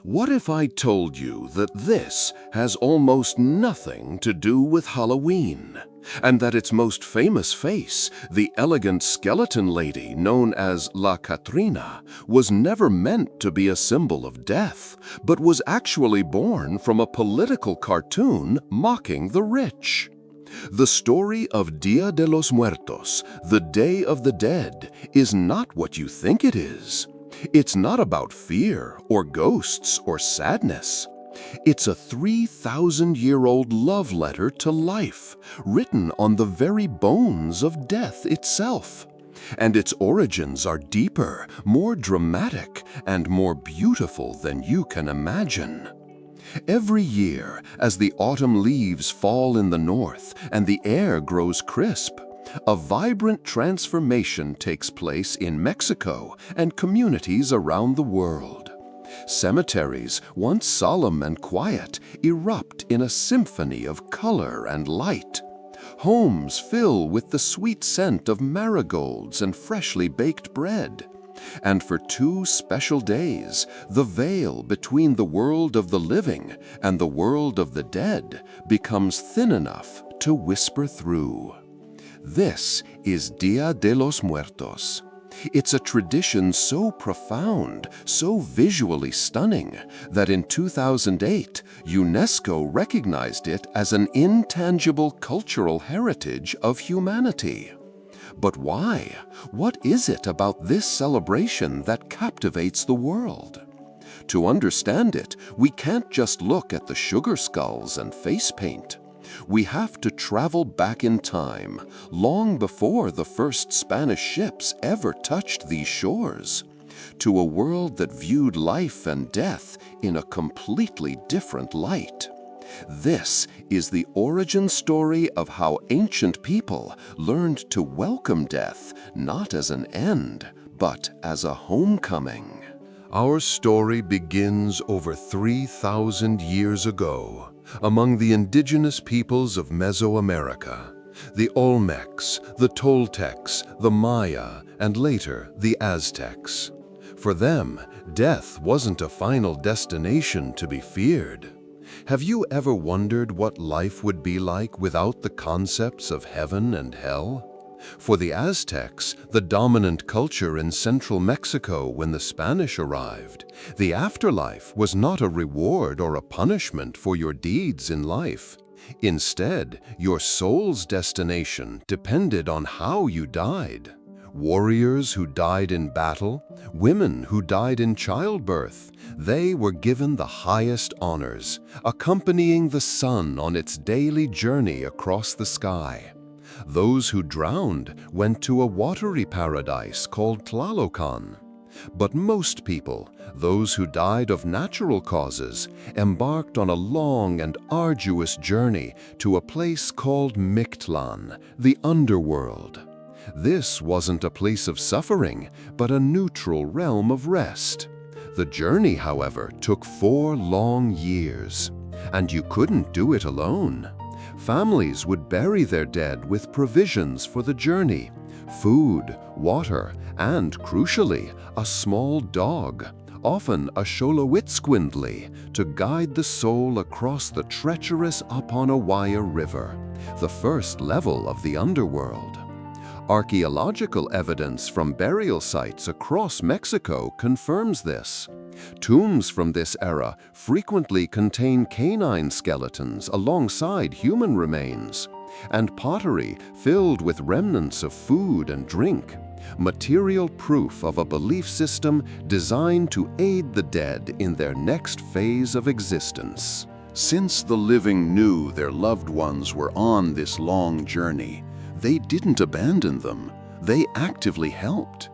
What if I told you that this has almost nothing to do with Halloween, and that its most famous face, the elegant skeleton lady known as La Catrina, was never meant to be a symbol of death, but was actually born from a political cartoon mocking the rich? The story of Dia de los Muertos, the Day of the Dead, is not what you think it is. It's not about fear or ghosts or sadness. It's a 3,000-year-old love letter to life, written on the very bones of death itself. And its origins are deeper, more dramatic, and more beautiful than you can imagine. Every year, as the autumn leaves fall in the north and the air grows crisp, a vibrant transformation takes place in Mexico and communities around the world. Cemeteries, once solemn and quiet, erupt in a symphony of color and light. Homes fill with the sweet scent of marigolds and freshly baked bread. And for 2 special days, the veil between the world of the living and the world of the dead becomes thin enough to whisper through. This is Dia de los Muertos. It's a tradition so profound, so visually stunning, that in 2008, UNESCO recognized it as an intangible cultural heritage of humanity. But why? What is it about this celebration that captivates the world? To understand it, we can't just look at the sugar skulls and face paint. We have to travel back in time, long before the first Spanish ships ever touched these shores, to a world that viewed life and death in a completely different light. This is the origin story of how ancient people learned to welcome death not as an end, but as a homecoming. Our story begins over 3,000 years ago, among the indigenous peoples of Mesoamerica, the Olmecs, the Toltecs, the Maya, and later the Aztecs. For them, death wasn't a final destination to be feared. Have you ever wondered what life would be like without the concepts of heaven and hell? For the Aztecs, the dominant culture in central Mexico when the Spanish arrived, the afterlife was not a reward or a punishment for your deeds in life. Instead, your soul's destination depended on how you died. Warriors who died in battle, women who died in childbirth, they were given the highest honors, accompanying the sun on its daily journey across the sky. Those who drowned went to a watery paradise called Tlalocan. But most people, those who died of natural causes, embarked on a long and arduous journey to a place called Mictlan, the underworld. This wasn't a place of suffering, but a neutral realm of rest. The journey, however, took 4 long years, and you couldn't do it alone. Families would bury their dead with provisions for the journey, food, water, and, crucially, a small dog, often a Xoloitzcuintli, to guide the soul across the treacherous Aponawaya River, the first level of the underworld. Archaeological evidence from burial sites across Mexico confirms this. Tombs from this era frequently contain canine skeletons alongside human remains, and pottery filled with remnants of food and drink, material proof of a belief system designed to aid the dead in their next phase of existence. Since the living knew their loved ones were on this long journey, they didn't abandon them, they actively helped.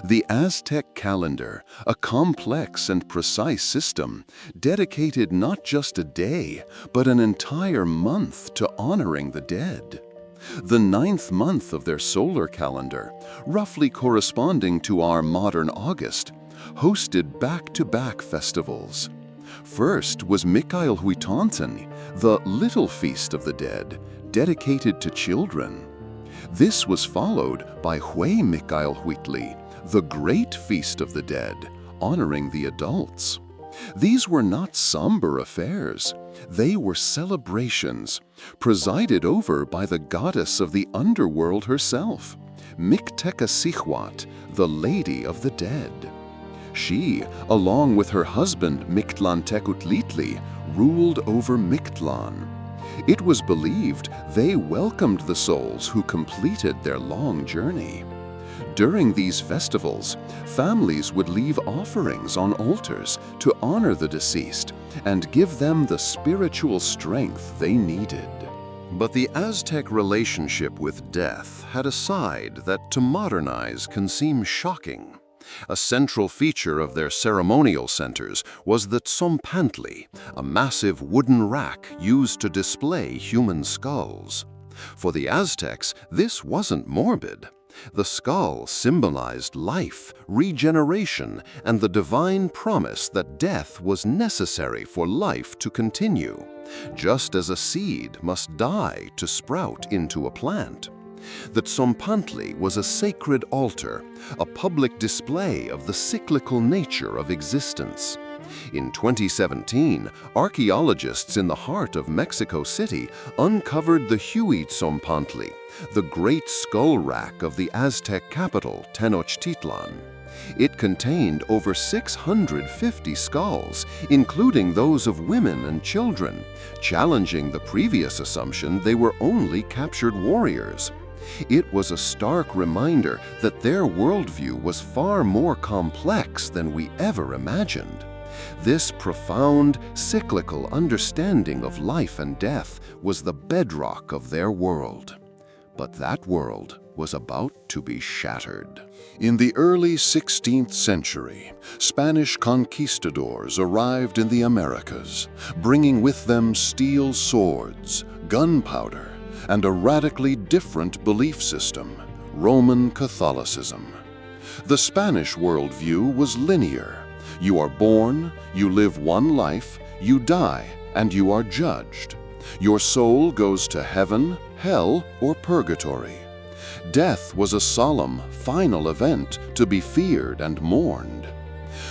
The Aztec calendar, a complex and precise system, dedicated not just a day, but an entire month to honoring the dead. The 9th month of their solar calendar, roughly corresponding to our modern August, hosted back-to-back festivals. First was Michaelhuitantli, the Little Feast of the Dead, dedicated to children. This was followed by Hueymicailhuitli, the Great Feast of the Dead, honoring the adults. These were not somber affairs. They were celebrations, presided over by the goddess of the underworld herself, Mictecacixhuat, the Lady of the Dead. She, along with her husband Mictlantecuhtli, ruled over Mictlan. It was believed they welcomed the souls who completed their long journey. During these festivals, families would leave offerings on altars to honor the deceased and give them the spiritual strength they needed. But the Aztec relationship with death had a side that to modernize can seem shocking. A central feature of their ceremonial centers was the tzompantli, a massive wooden rack used to display human skulls. For the Aztecs, this wasn't morbid. The skull symbolized life, regeneration, and the divine promise that death was necessary for life to continue, just as a seed must die to sprout into a plant. The tzompantli was a sacred altar, a public display of the cyclical nature of existence. In 2017, archaeologists in the heart of Mexico City uncovered the Huey Tzompantli, the great skull rack of the Aztec capital, Tenochtitlan. It contained over 650 skulls, including those of women and children, challenging the previous assumption they were only captured warriors. It was a stark reminder that their worldview was far more complex than we ever imagined. This profound, cyclical understanding of life and death was the bedrock of their world. But that world was about to be shattered. In the early 16th century, Spanish conquistadors arrived in the Americas, bringing with them steel swords, gunpowder, and a radically different belief system, Roman Catholicism. The Spanish worldview was linear. You are born, you live one life, you die, and you are judged. Your soul goes to heaven, hell, or purgatory. Death was a solemn, final event to be feared and mourned.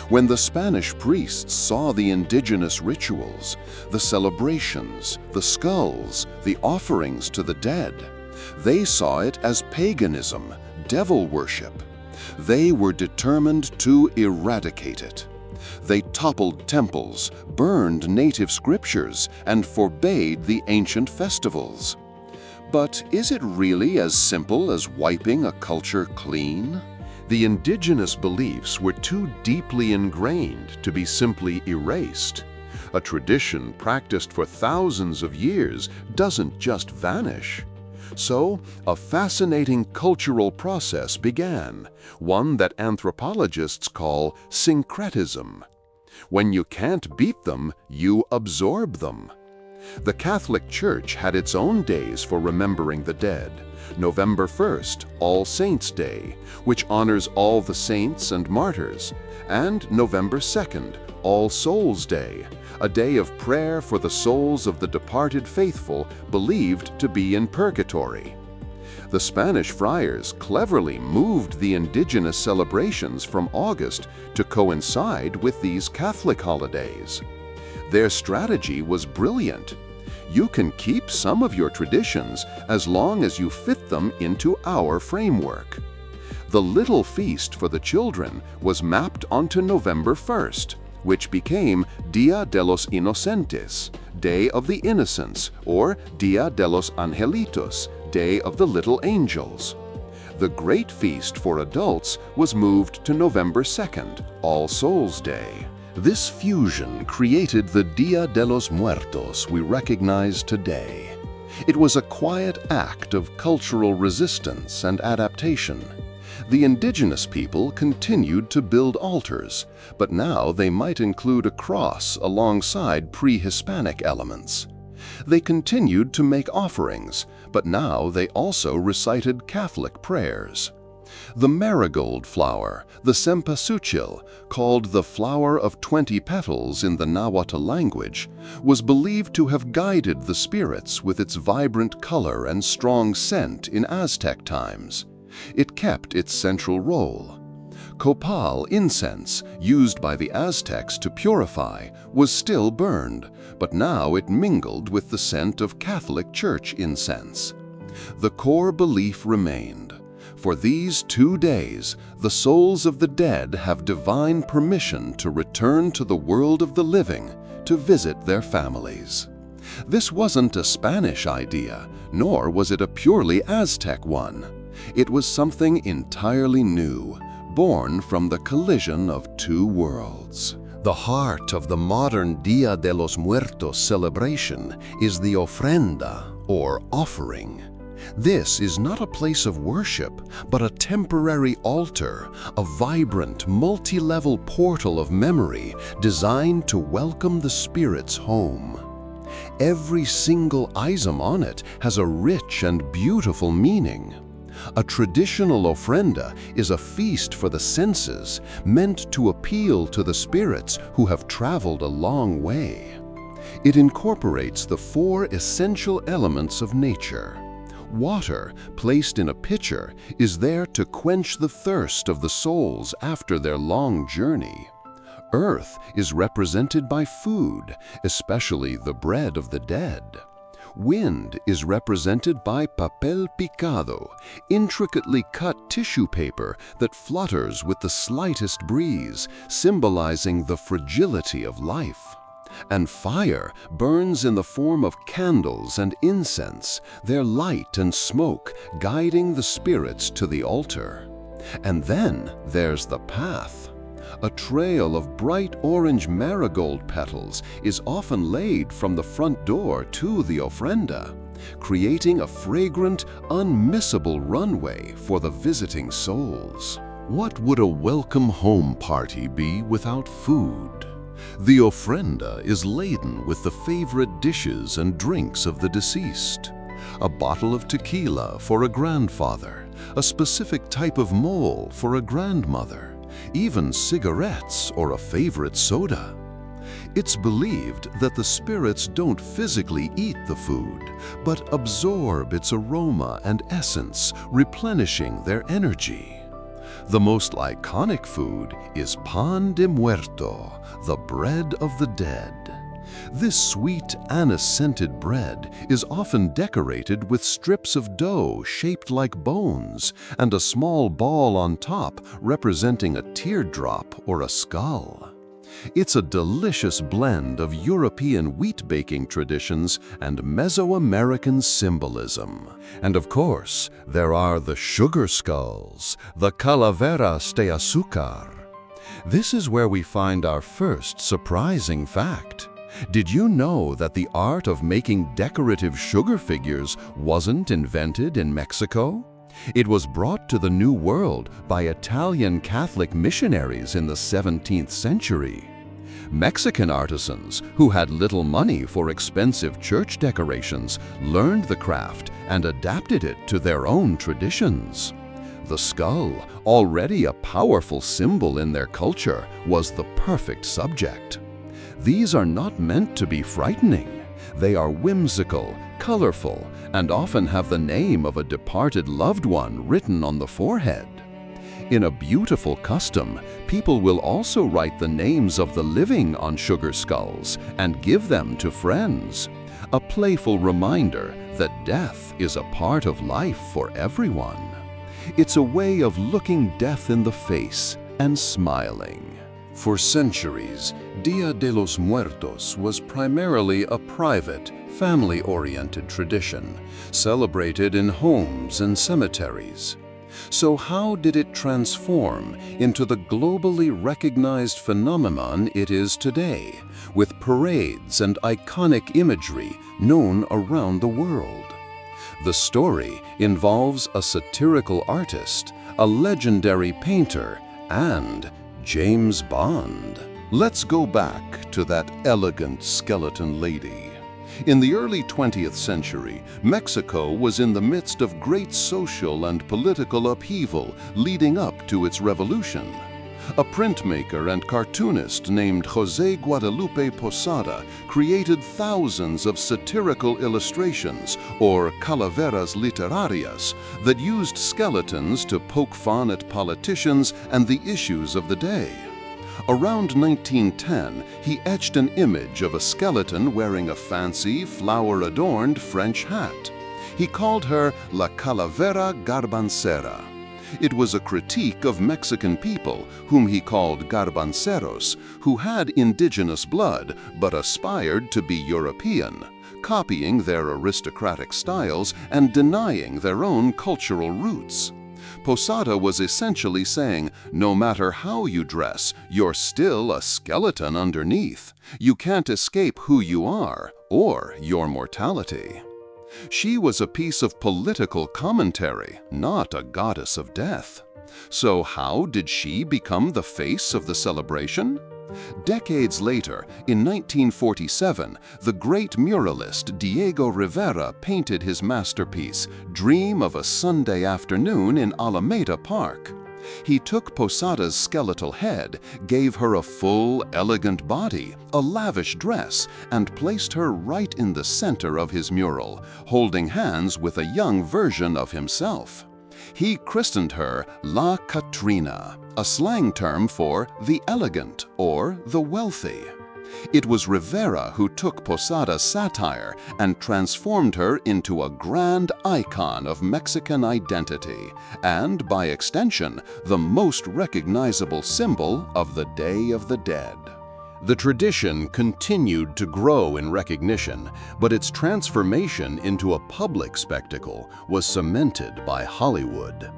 When the Spanish priests saw the indigenous rituals, the celebrations, the skulls, the offerings to the dead, they saw it as paganism, devil worship. They were determined to eradicate it. They toppled temples, burned native scriptures, and forbade the ancient festivals. But is it really as simple as wiping a culture clean? The indigenous beliefs were too deeply ingrained to be simply erased. A tradition practiced for thousands of years doesn't just vanish. So, a fascinating cultural process began, one that anthropologists call syncretism. When you can't beat them, you absorb them. The Catholic Church had its own days for remembering the dead. November 1st, All Saints' Day, which honors all the saints and martyrs, and November 2nd, All Souls' Day, a day of prayer for the souls of the departed faithful believed to be in purgatory. The Spanish friars cleverly moved the indigenous celebrations from August to coincide with these Catholic holidays. Their strategy was brilliant. You can keep some of your traditions as long as you fit them into our framework. The little feast for the children was mapped onto November 1st, which became Dia de los Inocentes, Day of the Innocents, or Dia de los Angelitos, Day of the Little Angels. The great feast for adults was moved to November 2nd, All Souls' Day. This fusion created the Dia de los Muertos we recognize today. It was a quiet act of cultural resistance and adaptation. The indigenous people continued to build altars, but now they might include a cross alongside pre-Hispanic elements. They continued to make offerings, but now they also recited Catholic prayers. The marigold flower, the cempasúchil, called the flower of 20 petals in the Nahuatl language, was believed to have guided the spirits with its vibrant color and strong scent in Aztec times. It kept its central role. Copal incense, used by the Aztecs to purify, was still burned, but now it mingled with the scent of Catholic Church incense. The core belief remained. For these 2 days, the souls of the dead have divine permission to return to the world of the living to visit their families. This wasn't a Spanish idea, nor was it a purely Aztec one. It was something entirely new, born from the collision of 2 worlds. The heart of the modern Dia de los Muertos celebration is the Ofrenda, or offering. This is not a place of worship, but a temporary altar, a vibrant, multi-level portal of memory designed to welcome the spirits home. Every single item on it has a rich and beautiful meaning. A traditional ofrenda is a feast for the senses, meant to appeal to the spirits who have traveled a long way. It incorporates the 4 essential elements of nature. Water, placed in a pitcher, is there to quench the thirst of the souls after their long journey. Earth is represented by food, especially the bread of the dead. Wind is represented by papel picado, intricately cut tissue paper that flutters with the slightest breeze, symbolizing the fragility of life. And fire burns in the form of candles and incense, their light and smoke guiding the spirits to the altar. And then there's the path. A trail of bright orange marigold petals is often laid from the front door to the ofrenda, creating a fragrant, unmissable runway for the visiting souls. What would a welcome home party be without food? The ofrenda is laden with the favorite dishes and drinks of the deceased. A bottle of tequila for a grandfather, a specific type of mole for a grandmother, even cigarettes or a favorite soda. It's believed that the spirits don't physically eat the food, but absorb its aroma and essence, replenishing their energy. The most iconic food is pan de muerto, the bread of the dead. This sweet, anise-scented bread is often decorated with strips of dough shaped like bones and a small ball on top representing a teardrop or a skull. It's a delicious blend of European wheat baking traditions and Mesoamerican symbolism. And of course, there are the sugar skulls, the calaveras de azúcar. This is where we find our first surprising fact. Did you know that the art of making decorative sugar figures wasn't invented in Mexico? It was brought to the New World by Italian Catholic missionaries in the 17th century. Mexican artisans, who had little money for expensive church decorations, learned the craft and adapted it to their own traditions. The skull, already a powerful symbol in their culture, was the perfect subject. These are not meant to be frightening. They are whimsical, colorful, and often have the name of a departed loved one written on the forehead. In a beautiful custom, people will also write the names of the living on sugar skulls and give them to friends, a playful reminder that death is a part of life for everyone. It's a way of looking death in the face and smiling. For centuries, Dia de los Muertos was primarily a private, family-oriented tradition, celebrated in homes and cemeteries. So how did it transform into the globally recognized phenomenon it is today, with parades and iconic imagery known around the world? The story involves a satirical artist, a legendary painter, and James Bond. Let's go back to that elegant skeleton lady. In the early 20th century, Mexico was in the midst of great social and political upheaval leading up to its revolution. A printmaker and cartoonist named José Guadalupe Posada created thousands of satirical illustrations, or calaveras literarias, that used skeletons to poke fun at politicians and the issues of the day. Around 1910, he etched an image of a skeleton wearing a fancy, flower-adorned French hat. He called her La Calavera Garbancera. It was a critique of Mexican people, whom he called garbanceros, who had indigenous blood but aspired to be European, copying their aristocratic styles and denying their own cultural roots. Posada was essentially saying, no matter how you dress, you're still a skeleton underneath. You can't escape who you are or your mortality. She was a piece of political commentary, not a goddess of death. So how did she become the face of the celebration? Decades later, in 1947, the great muralist Diego Rivera painted his masterpiece, Dream of a Sunday Afternoon in Alameda Park. He took Posada's skeletal head, gave her a full, elegant body, a lavish dress, and placed her right in the center of his mural, holding hands with a young version of himself. He christened her La Catrina, a slang term for the elegant or the wealthy. It was Rivera who took Posada's satire and transformed her into a grand icon of Mexican identity and, by extension, the most recognizable symbol of the Day of the Dead. The tradition continued to grow in recognition, but its transformation into a public spectacle was cemented by Hollywood.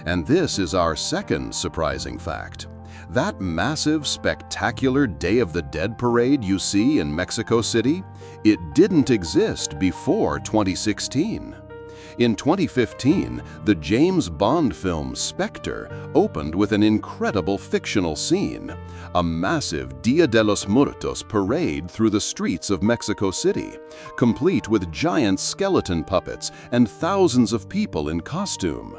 And this is our second surprising fact. That massive, spectacular Day of the Dead parade you see in Mexico City, it didn't exist before 2016. In 2015, the James Bond film Spectre opened with an incredible fictional scene, a massive Dia de los Muertos parade through the streets of Mexico City, complete with giant skeleton puppets and thousands of people in costume.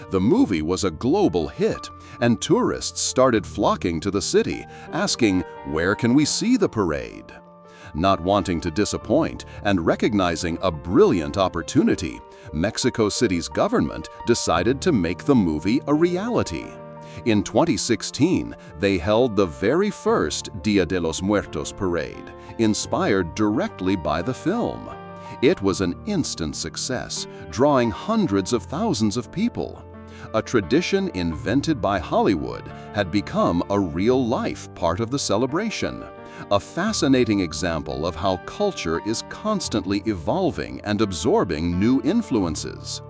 The movie was a global hit, and tourists started flocking to the city, asking, "Where can we see the parade?" Not wanting to disappoint and recognizing a brilliant opportunity, Mexico City's government decided to make the movie a reality. In 2016, they held the very first Dia de los Muertos parade, inspired directly by the film. It was an instant success, drawing hundreds of thousands of people. A tradition invented by Hollywood had become a real-life part of the celebration. A fascinating example of how culture is constantly evolving and absorbing new influences.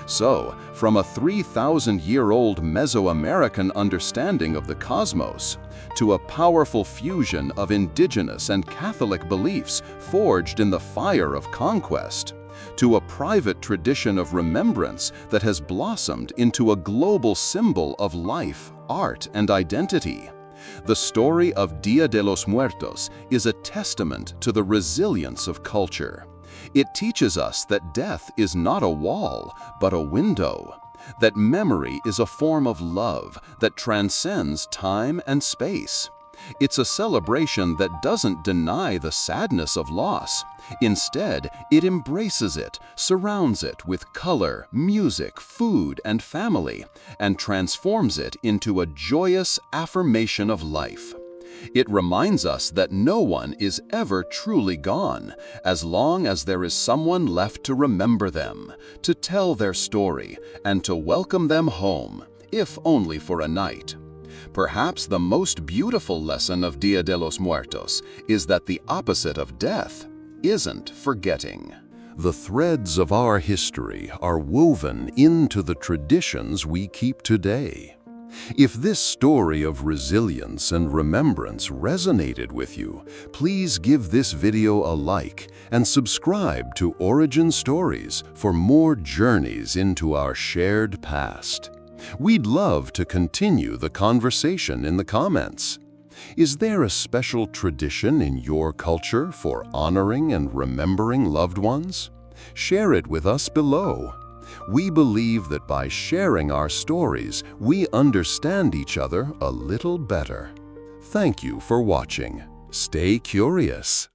So, from a 3,000-year-old Mesoamerican understanding of the cosmos, to a powerful fusion of indigenous and Catholic beliefs forged in the fire of conquest, to a private tradition of remembrance that has blossomed into a global symbol of life, art, and identity. The story of Dia de los Muertos is a testament to the resilience of culture. It teaches us that death is not a wall, but a window, that memory is a form of love that transcends time and space. It's a celebration that doesn't deny the sadness of loss. Instead, it embraces it, surrounds it with color, music, food, and family, and transforms it into a joyous affirmation of life. It reminds us that no one is ever truly gone, as long as there is someone left to remember them, to tell their story, and to welcome them home, if only for a night. Perhaps the most beautiful lesson of Dia de los Muertos is that the opposite of death isn't forgetting. The threads of our history are woven into the traditions we keep today. If this story of resilience and remembrance resonated with you, please give this video a like and subscribe to Origin Stories for more journeys into our shared past. We'd love to continue the conversation in the comments. Is there a special tradition in your culture for honoring and remembering loved ones? Share it with us below. We believe that by sharing our stories, we understand each other a little better. Thank you for watching. Stay curious.